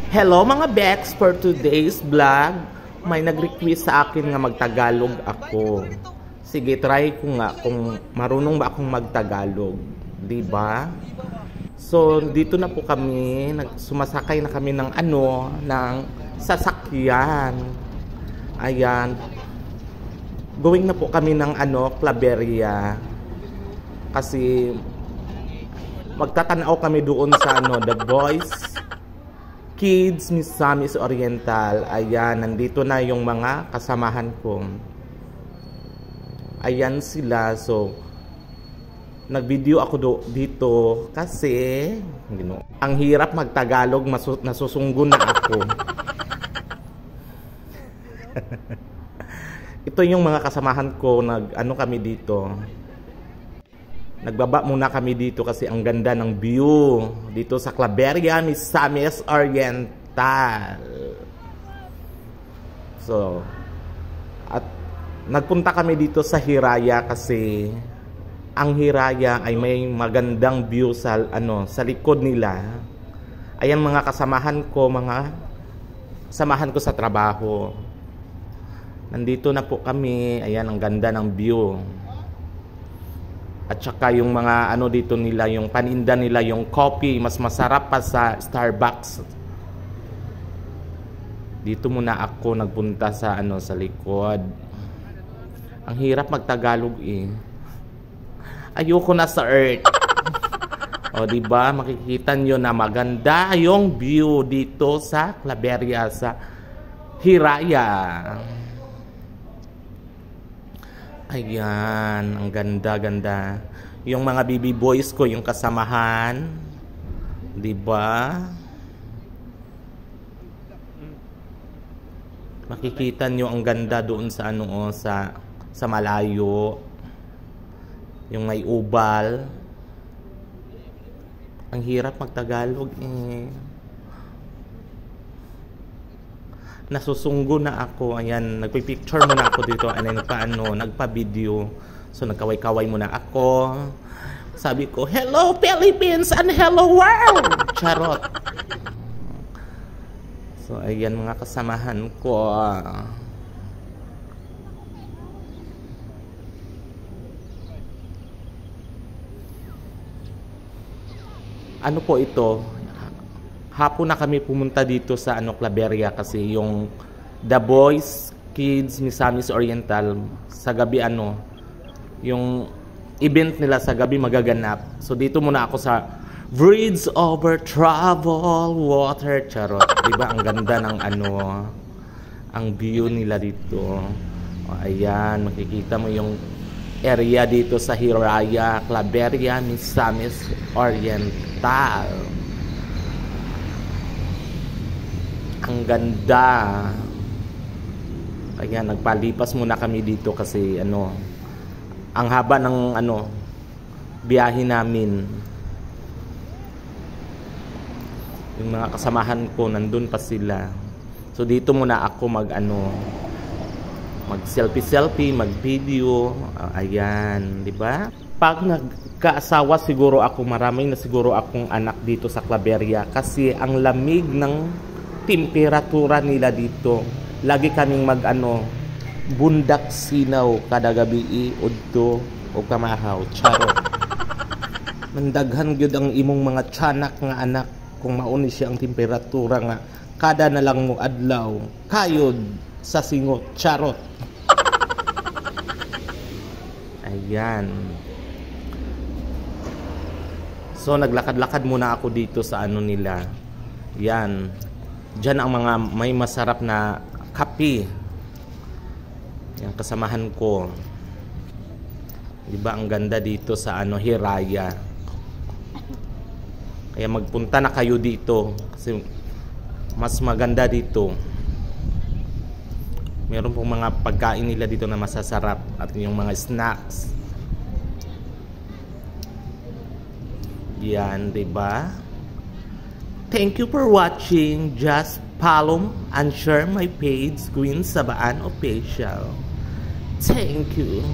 Hello mga Bex, for today's vlog, may nag-request sa akin nga magtagalog ako. Sige, try ko nga kung marunong ba akong magtagalog, di ba? So, dito na po kami, sumasakay na kami ng ng sasakyan. Ayan. Going na po kami ng Claveria. Kasi magtatanaw kami doon sa The Boys Kids Misamis Oriental. Ayan, nandito na yung mga kasamahan ko. Ayan sila. So, nag-video ako dito kasi ang hirap magtagalog, nasusunggo na ako. Ito yung mga kasamahan ko, kami dito. Nagbaba muna kami dito kasi ang ganda ng view dito sa Claveria Misamis Oriental. So, at nagpunta kami dito sa Hiraya kasi ang Hiraya ay may magandang view sa likod nila. Ayan mga kasamahan ko, samahan ko sa trabaho. Nandito na po kami. Ayan, ang ganda ng view. At saka yung mga dito nila, yung paninda nila, yung coffee, mas masarap pa sa Starbucks. Dito muna ako nagpunta sa sa likod. Ang hirap magtagalog eh. Ayoko na sa Earth. O di ba, makikita nyo na maganda yung view dito sa Claveria, sa Hiraya. Ayan, ang ganda-ganda. Yung mga baby boys ko, yung kasamahan. 'Di ba? Makikita nyo ang ganda doon sa sa malayo. Yung may ubal. Ang hirap magtagalog eh. Nasusunggo na ako. Ayan, nagpipicture muna ako dito. Nagpa-video. So, nagkaway-kaway muna ako. Sabi ko, hello Philippines and hello world! Charot. So, ayan mga kasamahan ko. Ano po ito? Hapon na kami pumunta dito sa Claveria kasi yung The Boys Kids Misamis Oriental sa gabi yung event nila sa gabi magaganap. So dito muna ako sa Bridge Over Troubled Water. Charot. Diba ang ganda ng ang view nila dito. O, ayan, makikita mo yung area dito sa Hiraya, Claveria Misamis Oriental. Ang ganda. Ayan, nagpalipas muna kami dito kasi ang haba ng biyahe namin. Yung mga kasamahan ko nandun pa sila. So dito muna ako mag selfie, mag-video. Ayan, 'di ba? Pag nagkaasawa siguro ako, maraming na siguro akong anak dito sa Claveria kasi ang lamig ng temperatura nila dito. Lagi kaming bundak sinaw kada gabi udto o kamahaw. Charot. Mandaghan gyud ang imong mga tiyanak nga anak kung mauni siya ang temperatura nga kada na lang mo adlaw kayod sa singot. Charot. Ayan. So naglakad-lakad muna ako dito sa nila. Yan. Diyan ang mga may masarap na kape. Yung kasamahan ko. Diba ang ganda dito sa Hiraya. Kaya magpunta na kayo dito kasi mas maganda dito. Meron pong mga pagkain nila dito na masasarap at yung mga snacks. Yan, diba? Thank you for watching. Just follow and share my page, Queen Sabaan Official. Thank you.